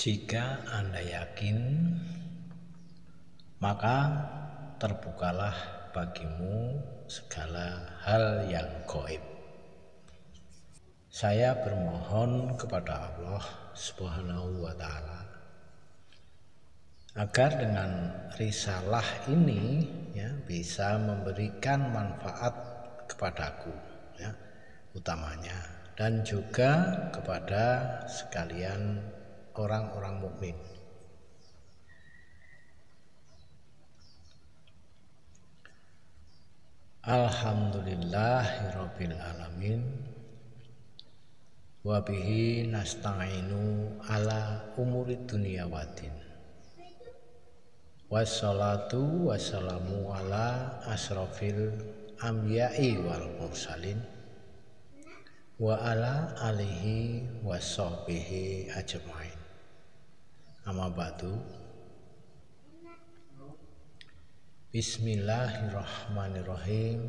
Jika Anda yakin, maka terbukalah bagimu segala hal yang gaib. Saya bermohon kepada Allah Subhanahu wa Ta'ala agar dengan risalah ini bisa memberikan manfaat kepadaku, utamanya, dan juga kepada sekalian orang-orang mukmin. Alhamdulillahirabbil alamin wa bihi nasta'inu ala umurid dunya waddin. Wassalatu wassalamu ala asrofil anbiya'i wal mursalin wa ala alihi wassohbihi ajmain. Amma ba'du. Bismillahirrahmanirrahim.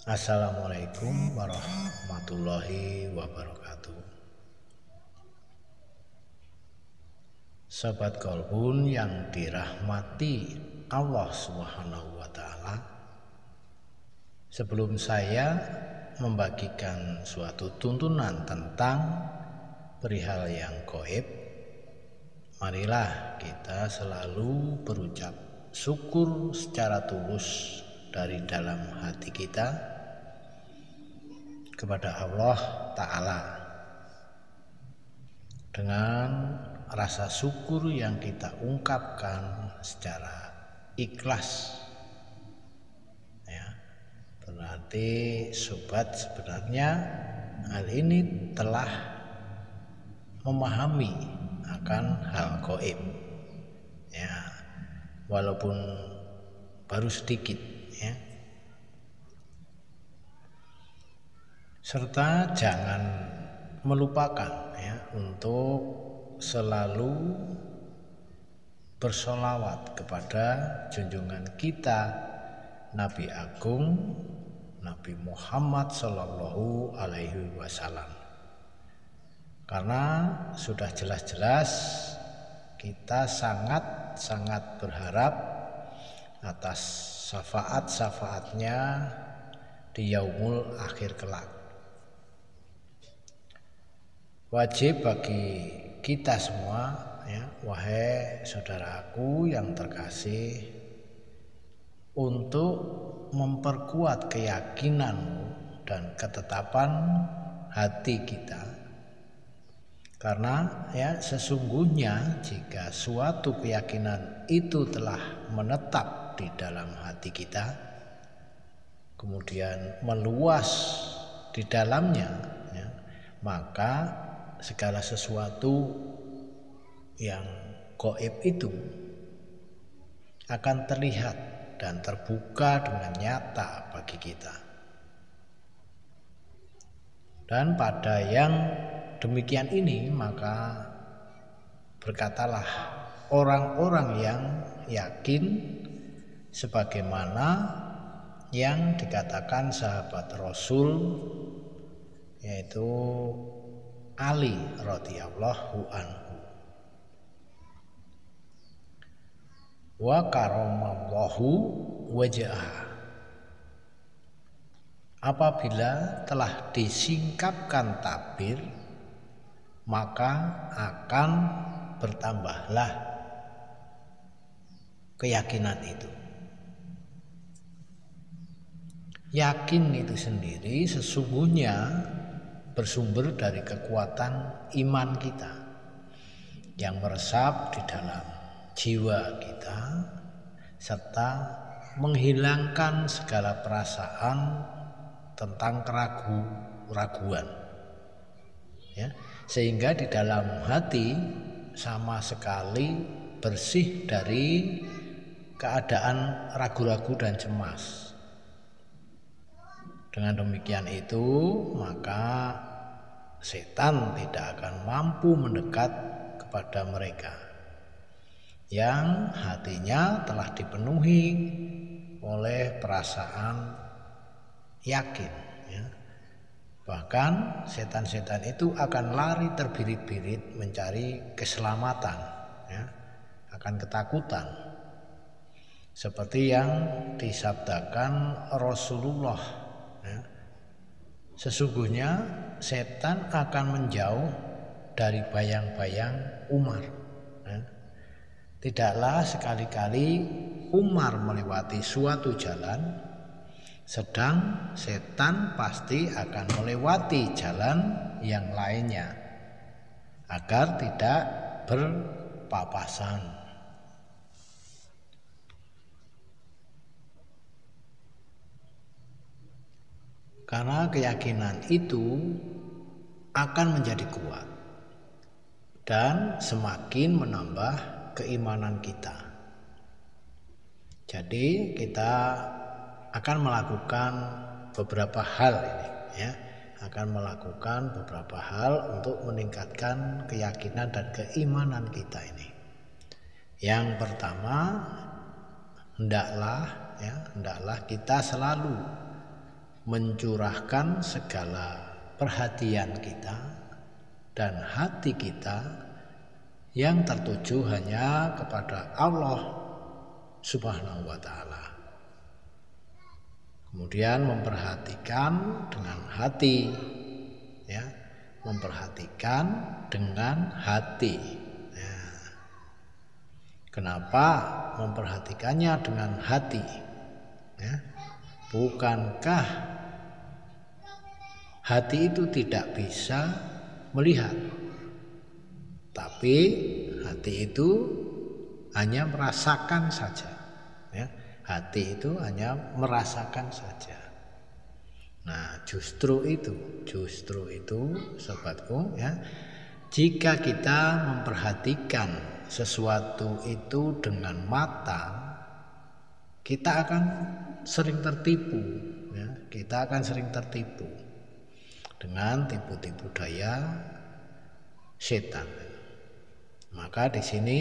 Assalamualaikum warahmatullahi wabarakatuh. Sobat Qalbun yang dirahmati Allah Subhanahu wa Ta'ala, sebelum saya membagikan suatu tuntunan tentang perihal yang gaib, marilah kita selalu berucap syukur secara tulus dari dalam hati kita kepada Allah Ta'ala. Dengan rasa syukur yang kita ungkapkan secara ikhlas, berarti sobat sebenarnya hal ini telah memahami akan hal gaib, walaupun baru sedikit, serta jangan melupakan untuk selalu bersolawat kepada junjungan kita Nabi Agung Nabi Muhammad Sallallahu Alaihi Wasallam, karena sudah jelas-jelas kita sangat berharap atas syafaat-syafaatnya di yaumul akhir kelak. Wajib bagi kita semua, wahai saudaraku yang terkasih, untuk memperkuat keyakinanmu dan ketetapan hati kita, karena sesungguhnya jika suatu keyakinan itu telah menetap di dalam hati kita, kemudian meluas di dalamnya, maka segala sesuatu yang gaib itu akan terlihat dan terbuka dengan nyata bagi kita. Dan pada yang demikian ini, maka berkatalah orang-orang yang yakin, sebagaimana yang dikatakan sahabat Rasul, yaitu Ali radhiyallahu anhu, wa karamallahu wajhah, apabila telah disingkapkan tabir, maka akan bertambahlah keyakinan itu. Yakin itu sendiri sesungguhnya bersumber dari kekuatan iman kita yang meresap di dalam jiwa kita, serta menghilangkan segala perasaan tentang keraguan, sehingga di dalam hati sama sekali bersih dari keadaan ragu-ragu dan cemas. Dengan demikian itu, maka setan tidak akan mampu mendekat kepada mereka yang hatinya telah dipenuhi oleh perasaan yakin, Bahkan setan-setan itu akan lari terbirit-birit mencari keselamatan, ya, akan ketakutan. Seperti yang disabdakan Rasulullah, ya, sesungguhnya setan akan menjauh dari bayang-bayang Umar. Ya. Tidaklah sekali-kali Umar melewati suatu jalan, sedang setan pasti akan melewati jalan yang lainnya agar tidak berpapasan. Karena keyakinan itu akan menjadi kuat dan semakin menambah keimanan kita. Jadi kita akan melakukan beberapa hal ini, ya, akan melakukan beberapa hal untuk meningkatkan keyakinan dan keimanan kita ini. Yang pertama, hendaklah kita selalu mencurahkan segala perhatian kita dan hati kita yang tertuju hanya kepada Allah Subhanahu wa Ta'ala. Kemudian memperhatikan dengan hati, ya, memperhatikan dengan hati. Ya. Kenapa memperhatikannya dengan hati? Ya. Bukankah hati itu tidak bisa melihat, tapi hati itu hanya merasakan saja, ya. Hati itu hanya merasakan saja. Nah, justru itu sobatku, ya. Jika kita memperhatikan sesuatu itu dengan mata, kita akan sering tertipu, ya. Kita akan sering tertipu dengan tipu-tipu daya setan. Maka di sini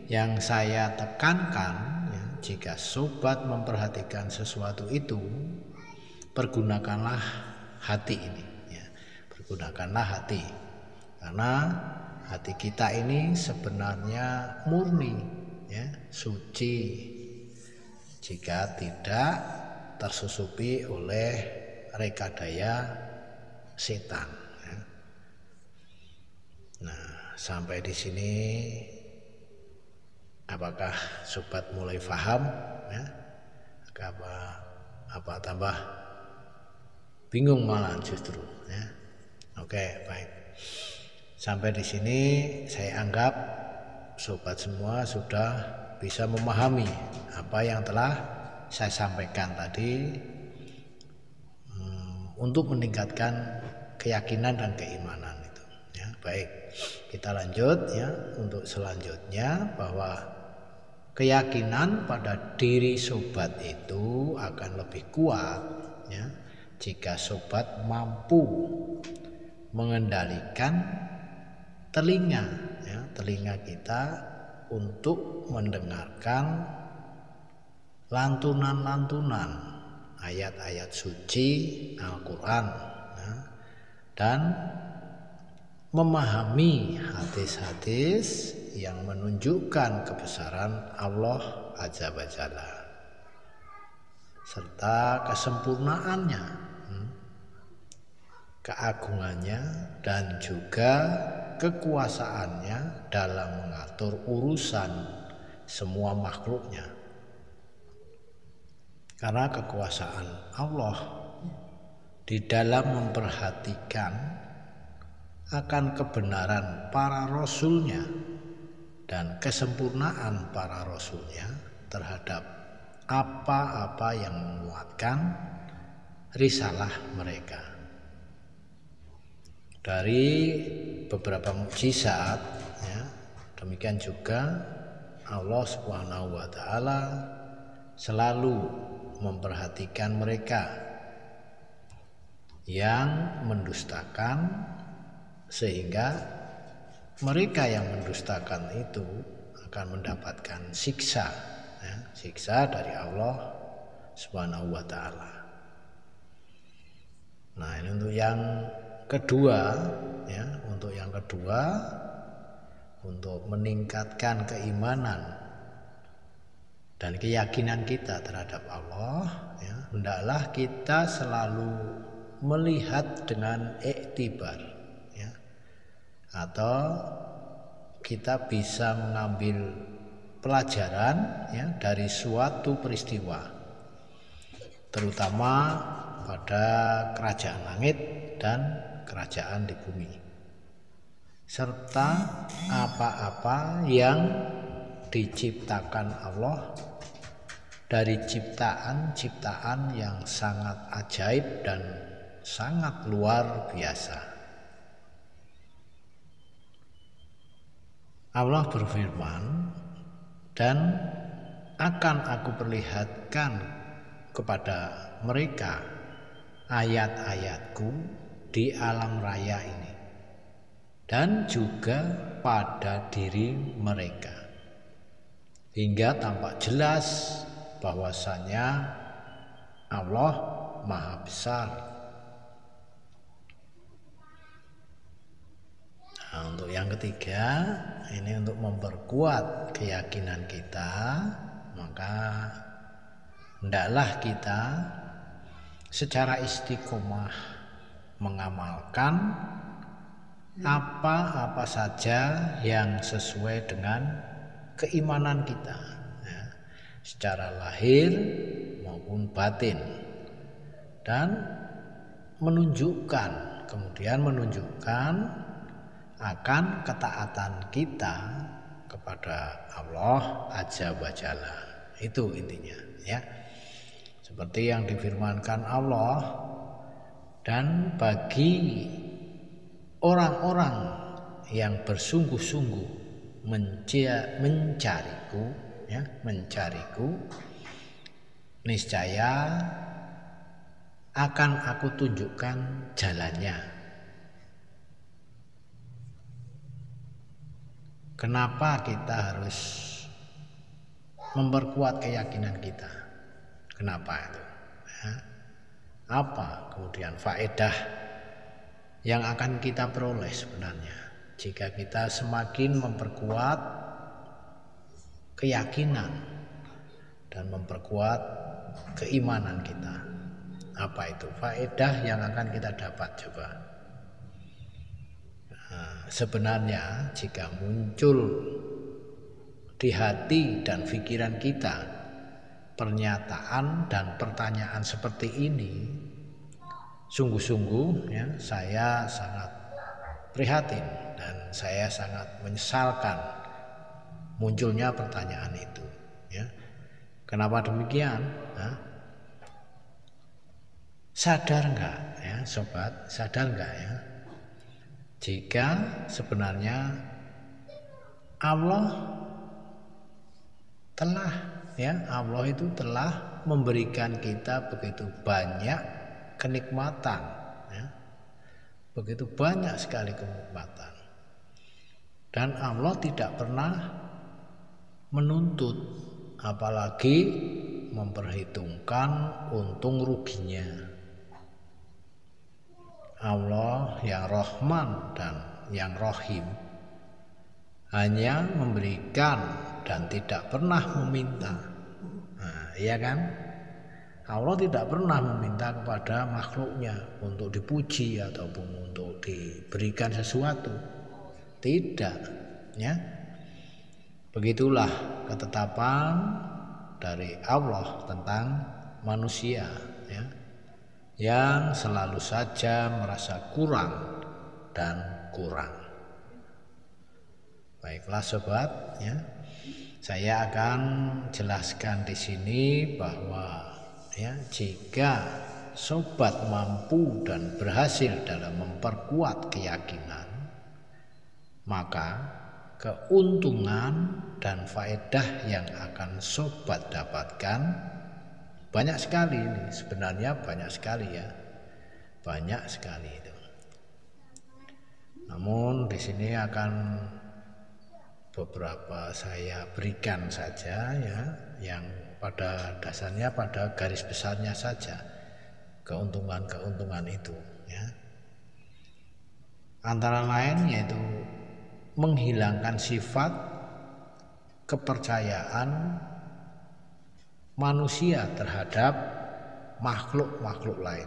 yang saya tekankan, ya, jika sobat memperhatikan sesuatu itu, pergunakanlah hati ini, ya. Pergunakanlah hati, karena hati kita ini sebenarnya murni, ya, suci, jika tidak tersusupi oleh rekadaya setan. Ya. Nah, sampai di sini apakah sobat mulai paham, ya? Apa tambah bingung malah justru, ya? Oke, baik. Sampai di sini saya anggap sobat semua sudah bisa memahami apa yang telah saya sampaikan tadi, untuk meningkatkan keyakinan dan keimanan itu, ya. Baik, kita lanjut, ya, untuk selanjutnya, bahwa keyakinan pada diri sobat itu akan lebih kuat, ya, jika sobat mampu mengendalikan telinga, ya, telinga kita untuk mendengarkan lantunan-lantunan ayat-ayat suci Al-Quran, ya, dan memahami hadis-hadis yang menunjukkan kebesaran Allah Azza wa Jalla serta kesempurnaannya, keagungannya, dan juga kekuasaannya dalam mengatur urusan semua makhluknya. Karena kekuasaan Allah di dalam memperhatikan akan kebenaran para rasulnya dan kesempurnaan para rasulnya terhadap apa-apa yang menguatkan risalah mereka. Dari beberapa mukjizat, ya, demikian juga Allah Subhanahu wa Ta'ala selalu memperhatikan mereka yang mendustakan, sehingga mereka yang mendustakan itu akan mendapatkan siksa, ya, siksa dari Allah Subhanahu wa Ta'ala. Nah, ini untuk yang kedua ya, untuk yang kedua, untuk meningkatkan keimanan dan keyakinan kita terhadap Allah ya, hendaklah kita selalu melihat dengan iktibar ya, atau kita bisa mengambil pelajaran ya dari suatu peristiwa, terutama pada kerajaan langit dan kerajaan di bumi, serta apa-apa yang diciptakan Allah dari ciptaan-ciptaan yang sangat ajaib dan sangat luar biasa. Allah berfirman, dan akan aku perlihatkan kepada mereka ayat-ayatku di alam raya ini dan juga pada diri mereka, hingga tampak jelas bahwasanya Allah Maha Besar. Nah, untuk yang ketiga, ini untuk memperkuat keyakinan kita, maka hendaklah kita secara istiqomah mengamalkan apa-apa saja yang sesuai dengan keimanan kita ya, secara lahir maupun batin, dan kemudian menunjukkan akan ketaatan kita kepada Allah Azza wa Jalla. Itu intinya ya. Seperti yang difirmankan Allah, dan bagi orang-orang yang bersungguh-sungguh mencariku, niscaya akan aku tunjukkan jalannya. Kenapa kita harus memperkuat keyakinan kita? Kenapa itu? Ya. Apa kemudian faedah yang akan kita peroleh sebenarnya jika kita semakin memperkuat keyakinan dan memperkuat keimanan kita? Apa itu faedah yang akan kita dapat? Coba. Sebenarnya jika muncul di hati dan pikiran kita pernyataan dan pertanyaan seperti ini, sungguh-sungguh ya, saya sangat prihatin dan saya sangat menyesalkan munculnya pertanyaan itu ya. Kenapa demikian? Sadar enggak ya sobat, sadar enggak ya, jika sebenarnya Allah itu telah memberikan kita begitu banyak kenikmatan ya, begitu banyak sekali kenikmatan, dan Allah tidak pernah menuntut apalagi memperhitungkan untung ruginya. Allah yang Rahman dan yang Rahim hanya memberikan dan tidak pernah meminta. Iya kan? Allah tidak pernah meminta kepada makhluknya untuk dipuji ataupun untuk diberikan sesuatu. Tidak, ya. Begitulah ketetapan dari Allah tentang manusia, ya, yang selalu saja merasa kurang dan kurang. Baiklah sobat, ya, saya akan jelaskan di sini bahwa ya, jika sobat mampu dan berhasil dalam memperkuat keyakinan, maka keuntungan dan faedah yang akan sobat dapatkan banyak sekali. Ini sebenarnya banyak sekali ya, banyak sekali itu. Namun di sini akan beberapa saya berikan saja ya, yang pada dasarnya pada garis besarnya saja. keuntungan-keuntungan itu, ya. Antara lain yaitu menghilangkan sifat kepercayaan manusia terhadap makhluk-makhluk lain,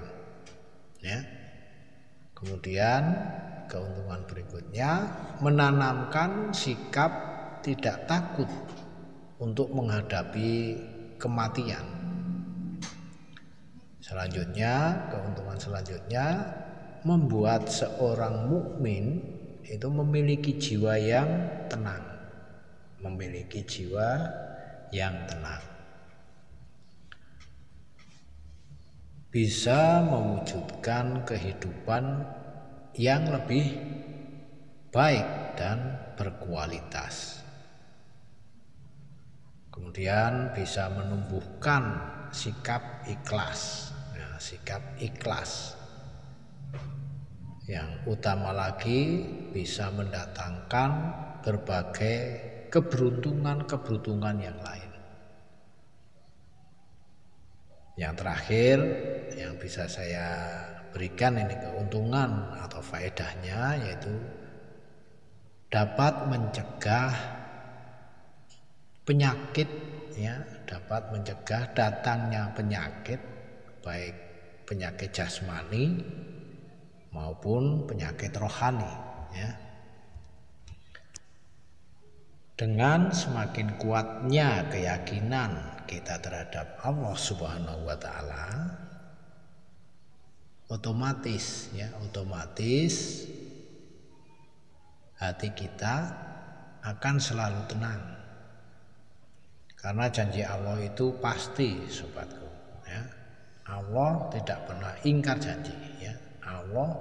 ya. Kemudian keuntungan berikutnya menanamkan sikap tidak takut untuk menghadapi kematian. Selanjutnya, keuntungan selanjutnya membuat seorang mukmin itu memiliki jiwa yang tenang, memiliki jiwa yang tenang, bisa mewujudkan kehidupan yang lebih baik dan berkualitas. Kemudian bisa menumbuhkan sikap ikhlas, ya, sikap ikhlas. Yang utama lagi bisa mendatangkan berbagai keberuntungan yang lain. Yang terakhir yang bisa saya berikan ini keuntungan atau faedahnya, yaitu dapat mencegah penyakit, ya, dapat mencegah datangnya penyakit, baik penyakit jasmani maupun penyakit rohani, ya. Dengan semakin kuatnya keyakinan kita terhadap Allah Subhanahu wa taala, otomatis hati kita akan selalu tenang. Karena janji Allah itu pasti, sobatku, ya. Allah tidak pernah ingkar janji, ya. Allah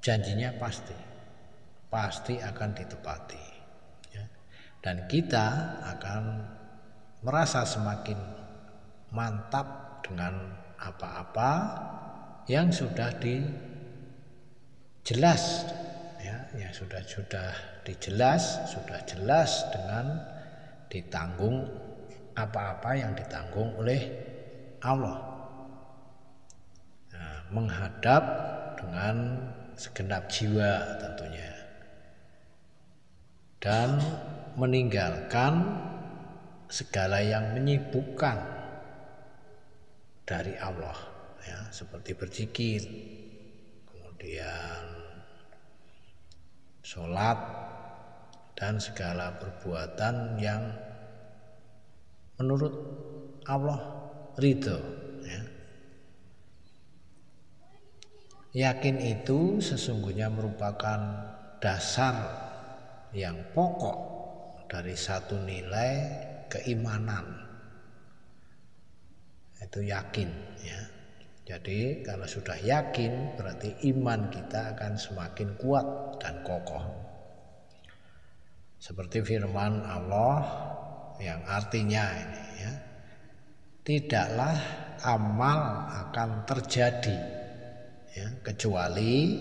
janjinya pasti akan ditepati, ya. Dan kita akan merasa semakin mantap dengan apa-apa yang sudah dijelas, ya, yang sudah jelas dengan ditanggung apa-apa yang ditanggung oleh Allah. Nah, menghadap dengan segenap jiwa tentunya, dan meninggalkan segala yang menyibukkan dari Allah, ya, seperti berzikir, kemudian sholat, dan segala perbuatan yang menurut Allah ridho, ya. Yakin itu sesungguhnya merupakan dasar yang pokok dari satu nilai keimanan, itu yakin, ya. Jadi kalau sudah yakin berarti iman kita akan semakin kuat dan kokoh. Seperti firman Allah yang artinya ini, ya, tidaklah amal akan terjadi, ya, kecuali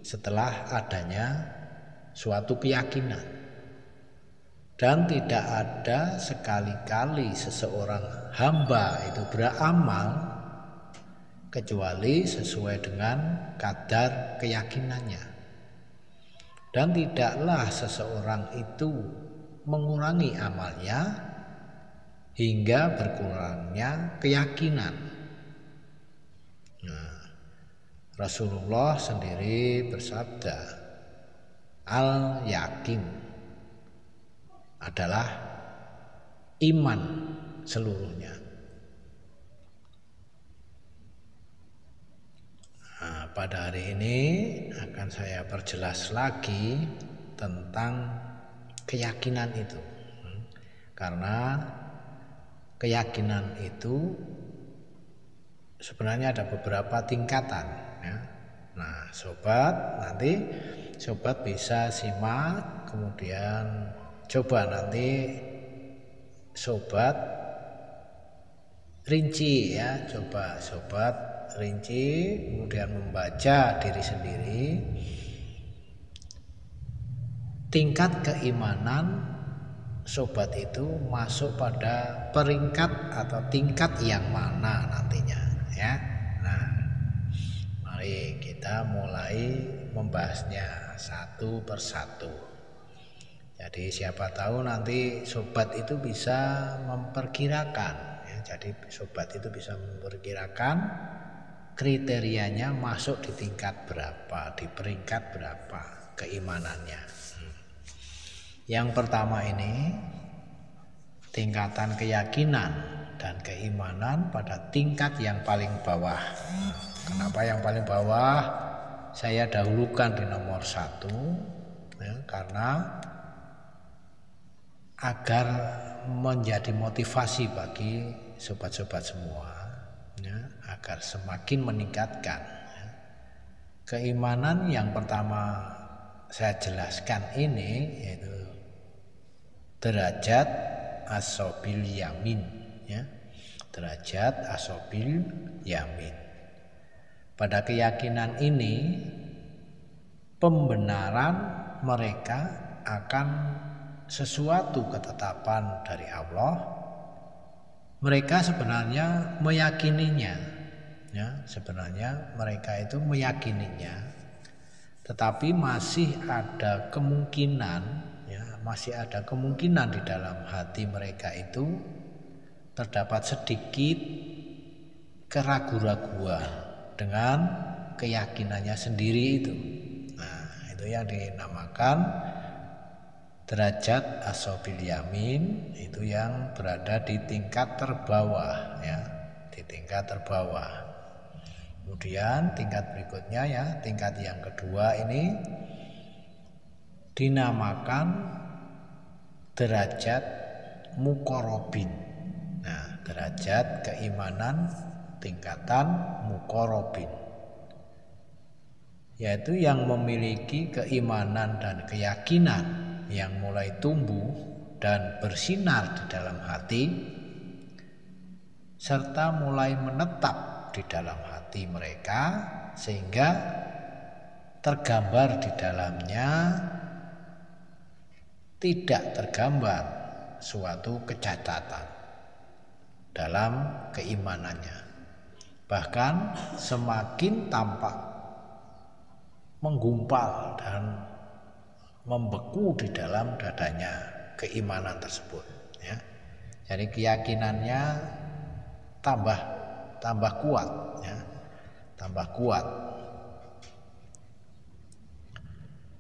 setelah adanya suatu keyakinan, dan tidak ada sekali-kali seseorang hamba itu beramal kecuali sesuai dengan kadar keyakinannya, dan tidaklah seseorang itu mengurangi amalnya hingga berkurangnya keyakinan. Nah, Rasulullah sendiri bersabda, al-yakin adalah iman seluruhnya. Nah, pada hari ini akan saya perjelas lagi tentang keyakinan itu, karena keyakinan itu sebenarnya ada beberapa tingkatan, ya. Nah, nanti sobat bisa simak, kemudian coba nanti sobat rinci, ya, coba sobat rinci, kemudian membaca diri sendiri tingkat keimanan sobat itu masuk pada peringkat atau tingkat yang mana nantinya, ya. Mari kita mulai membahasnya satu persatu. Jadi siapa tahu nanti sobat itu bisa memperkirakan ya. Jadi sobat itu bisa memperkirakan kriterianya masuk di tingkat berapa, di peringkat berapa keimanannya. Yang pertama ini tingkatan keyakinan dan keimanan pada tingkat yang paling bawah. Kenapa yang paling bawah? Saya dahulukan di nomor 1 ya, karena agar menjadi motivasi bagi sobat-sobat semua ya, agar semakin meningkatkan ya. Keimanan yang pertama saya jelaskan ini yaitu derajat asobil yamin ya. Derajat asobil yamin. Pada keyakinan ini pembenaran mereka akan sesuatu ketetapan dari Allah. Mereka sebenarnya meyakininya ya, sebenarnya mereka itu meyakininya, tetapi masih ada kemungkinan ya, masih ada kemungkinan di dalam hati mereka itu terdapat sedikit keraguan-raguan dengan keyakinannya sendiri itu. Nah, itu yang dinamakan derajat asobil yamin, itu yang berada di tingkat terbawah ya, di tingkat terbawah. Kemudian tingkat berikutnya ya, tingkat yang kedua ini dinamakan derajat muqarrabin. Nah, derajat keimanan tingkatan muqarrabin, yaitu yang memiliki keimanan dan keyakinan yang mulai tumbuh dan bersinar di dalam hati serta mulai menetap di dalam hati mereka sehingga tergambar di dalamnya tidak tergambar suatu kecacatan dalam keimanannya. Bahkan semakin tampak menggumpal dan membeku di dalam dadanya keimanan tersebut ya. Jadi keyakinannya tambah kuat ya, tambah kuat.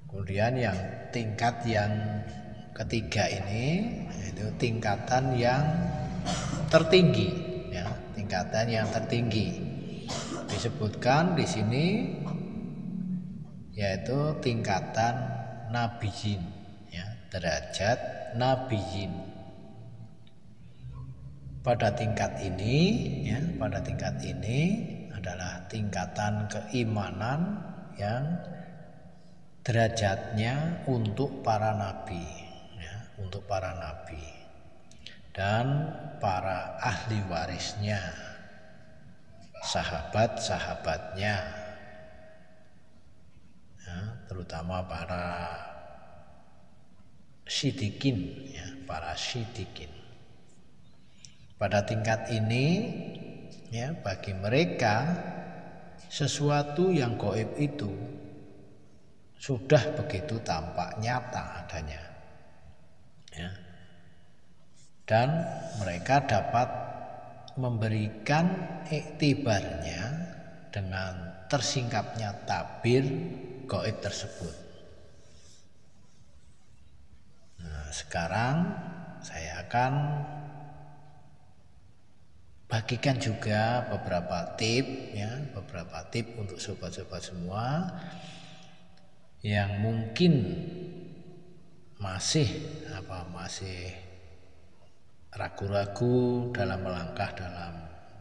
Kemudian yang tingkat yang ketiga ini yaitu tingkatan yang tertinggi ya, tingkatan yang tertinggi disebutkan di sini yaitu tingkatan nabiyin ya, derajat nabiyin. Pada tingkat ini ya, pada tingkat ini adalah tingkatan keimanan yang derajatnya untuk para nabi ya, untuk para nabi dan para ahli warisnya, sahabat-sahabatnya ya, terutama para siddiqin ya, para siddiqin. Pada tingkat ini ya, bagi mereka sesuatu yang gaib itu sudah begitu tampak nyata adanya ya. Dan mereka dapat memberikan iktibarnya dengan tersingkapnya tabir gaib tersebut. Nah, sekarang saya akan bagikan juga beberapa tip ya, beberapa tip untuk sobat-sobat semua yang mungkin masih ragu-ragu dalam melangkah dalam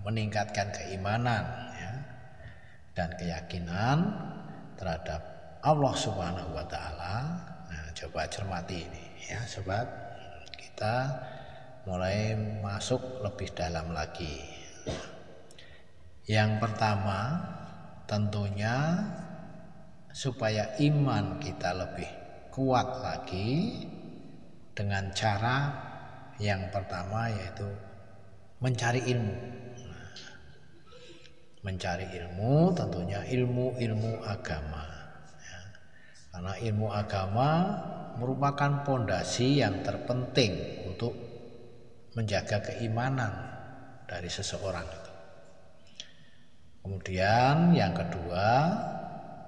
meningkatkan keimanan ya, dan keyakinan terhadap Allah Subhanahu wa taala. Nah, coba cermati ini ya, sobat. Kita mulai masuk lebih dalam lagi. Yang pertama, tentunya supaya iman kita lebih kuat lagi dengan cara yang pertama yaitu mencari ilmu. mencari ilmu, tentunya ilmu agama ya. Karena ilmu agama merupakan pondasi yang terpenting untuk menjaga keimanan dari seseorang itu. Kemudian yang kedua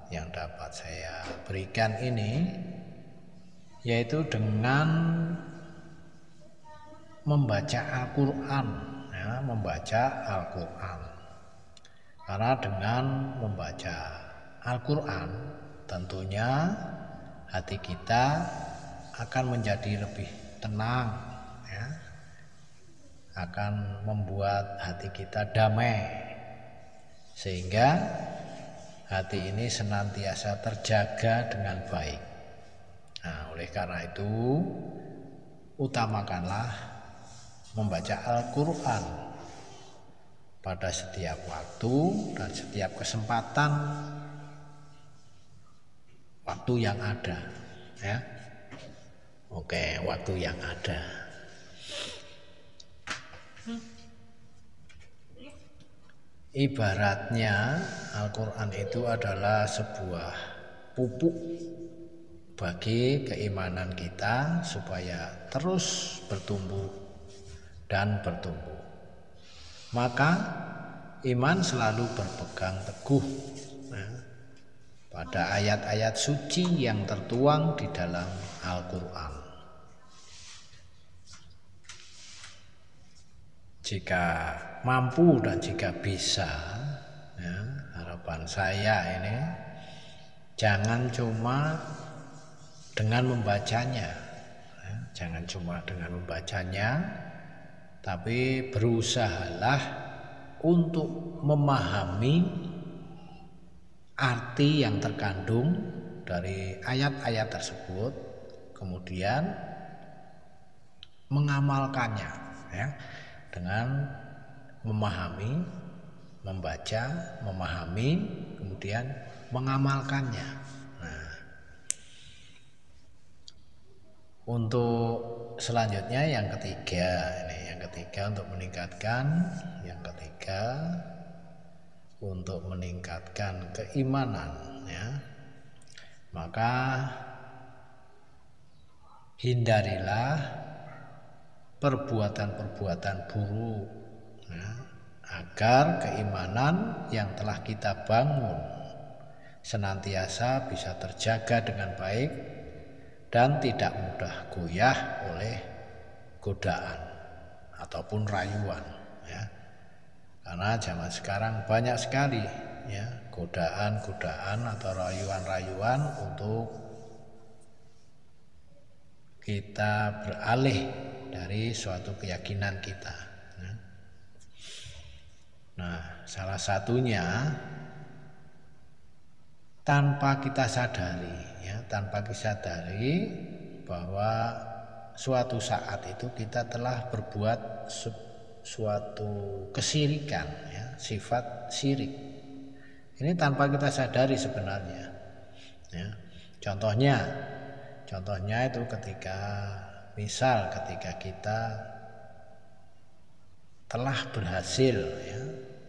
yang dapat saya berikan ini yaitu dengan membaca Al-Quran ya, membaca Al-Quran. Karena dengan membaca Al-Quran tentunya hati kita akan menjadi lebih tenang ya, akan membuat hati kita damai sehingga hati ini senantiasa terjaga dengan baik. Nah, oleh karena itu utamakanlah membaca Al-Quran pada setiap waktu dan setiap kesempatan waktu yang ada ya. Oke, waktu yang ada. Ibaratnya Al-Quran itu adalah sebuah pupuk bagi keimanan kita supaya terus bertumbuh dan bertumbuh. Maka iman selalu berpegang teguh ya, pada ayat-ayat suci yang tertuang di dalam Al-Quran. Jika mampu dan jika bisa ya, harapan saya ini jangan cuma dengan membacanya ya, jangan cuma dengan membacanya, tapi berusahalah untuk memahami arti yang terkandung dari ayat-ayat tersebut, kemudian mengamalkannya ya, dengan memahami, membaca, memahami, kemudian mengamalkannya. Nah, untuk selanjutnya yang ketiga ini, untuk meningkatkan, yang ketiga untuk meningkatkan keimanan ya, maka hindarilah perbuatan-perbuatan buruk ya, agar keimanan yang telah kita bangun senantiasa bisa terjaga dengan baik dan tidak mudah goyah oleh godaan ataupun rayuan ya. Karena zaman sekarang banyak sekali ya godaan-godaan atau rayuan-rayuan untuk kita beralih dari suatu keyakinan kita ya. Nah, salah satunya tanpa kita sadari bahwa suatu saat itu kita telah berbuat suatu kesirikan ya, sifat syirik. Ini tanpa kita sadari sebenarnya ya. Contohnya itu ketika kita telah berhasil ya,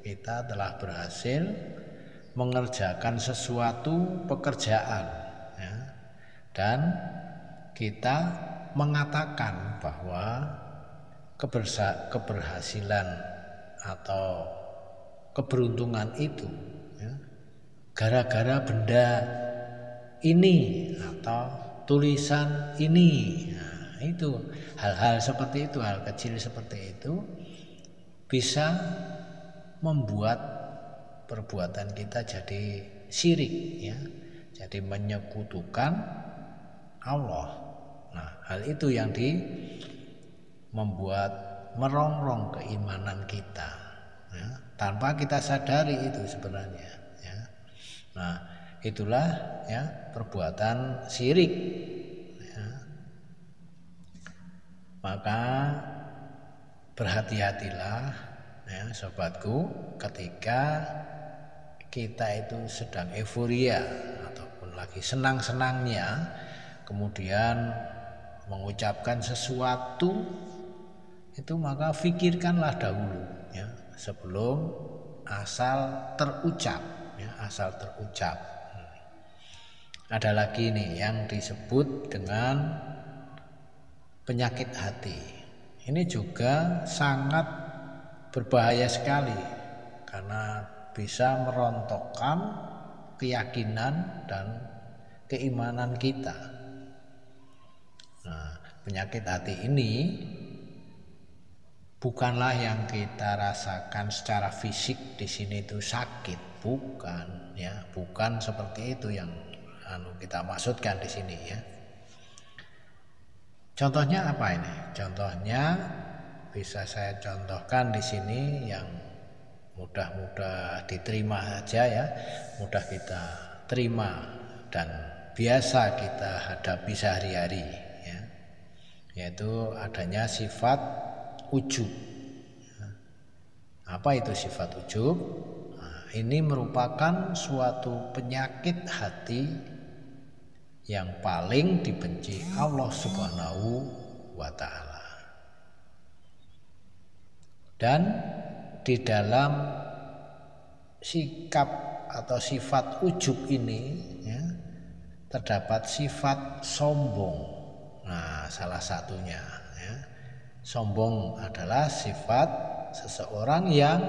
kita telah berhasil mengerjakan sesuatu pekerjaan ya, dan kita mengatakan bahwa keberhasilan atau keberuntungan itu ya, gara-gara benda ini atau tulisan ini. Nah, itu hal-hal seperti itu, hal kecil seperti itu bisa membuat perbuatan kita jadi syirik ya, jadi menyekutukan Allah. Nah, hal itu yang membuat merongrong keimanan kita ya, tanpa kita sadari itu sebenarnya ya. Nah, itulah ya perbuatan syirik ya. Maka berhati-hatilah ya sobatku, ketika kita itu sedang euforia ataupun lagi senang-senangnya kemudian mengucapkan sesuatu itu, maka pikirkanlah dahulu ya sebelum asal terucap, ya, asal terucap. Ada lagi nih yang disebut dengan penyakit hati. Ini juga sangat berbahaya sekali karena bisa merontokkan keyakinan dan keimanan kita. Nah, penyakit hati ini bukanlah yang kita rasakan secara fisik di sini itu sakit, bukan, ya, bukan seperti itu yang kita maksudkan di sini, ya. Contohnya apa ini? Contohnya bisa saya contohkan di sini yang mudah-mudah diterima saja, ya, mudah kita terima dan biasa kita hadapi sehari-hari, ya, yaitu adanya sifat ujub. Apa itu sifat ujub? Nah, ini merupakan suatu penyakit hati yang paling dibenci Allah Subhanahu wa Ta'ala. Dan di dalam sikap atau sifat ujub ini, ya, terdapat sifat sombong. Nah, salah satunya, ya, sombong adalah sifat seseorang yang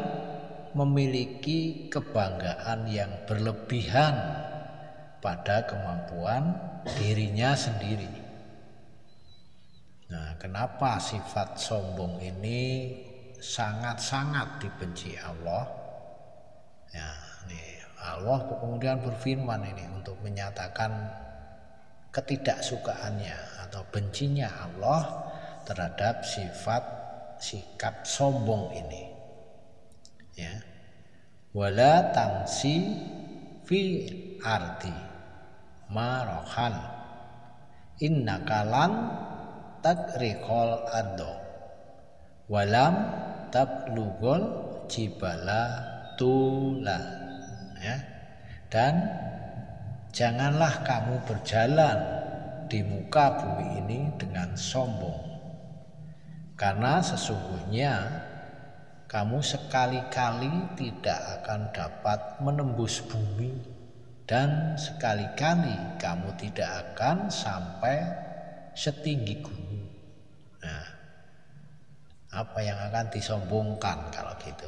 memiliki kebanggaan yang berlebihan pada kemampuan dirinya sendiri. Nah, kenapa sifat sombong ini sangat-sangat dibenci Allah? Ya, ini Allah kemudian berfirman ini untuk menyatakan ketidaksukaannya atau bencinya Allah terhadap sifat sikap sombong ini. Ya. Wala tangsi fi ardi marohan innakalan takrikol ardo walam tablugol jibala tula, ya. Dan janganlah kamu berjalan di muka bumi ini dengan sombong, karena sesungguhnya kamu sekali-kali tidak akan dapat menembus bumi dan sekali-kali kamu tidak akan sampai setinggi gunung. Nah, apa yang akan disombongkan kalau gitu?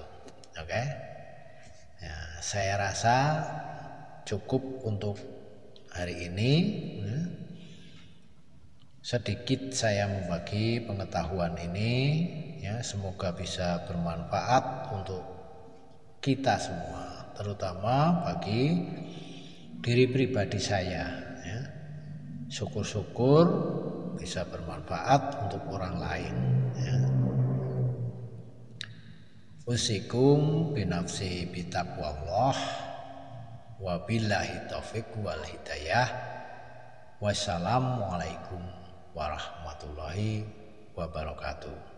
Oke? Ya, saya rasa cukup untuk hari ini. Ya. Sedikit saya membagi pengetahuan ini, ya, semoga bisa bermanfaat untuk kita semua, terutama bagi diri pribadi saya, ya. Syukur-syukur bisa bermanfaat untuk orang lain, ya. Usikum binafsi bitaqwallah wa billahi taufiq wal hidayah. Wassalamualaikum warahmatullahi wabarakatuh.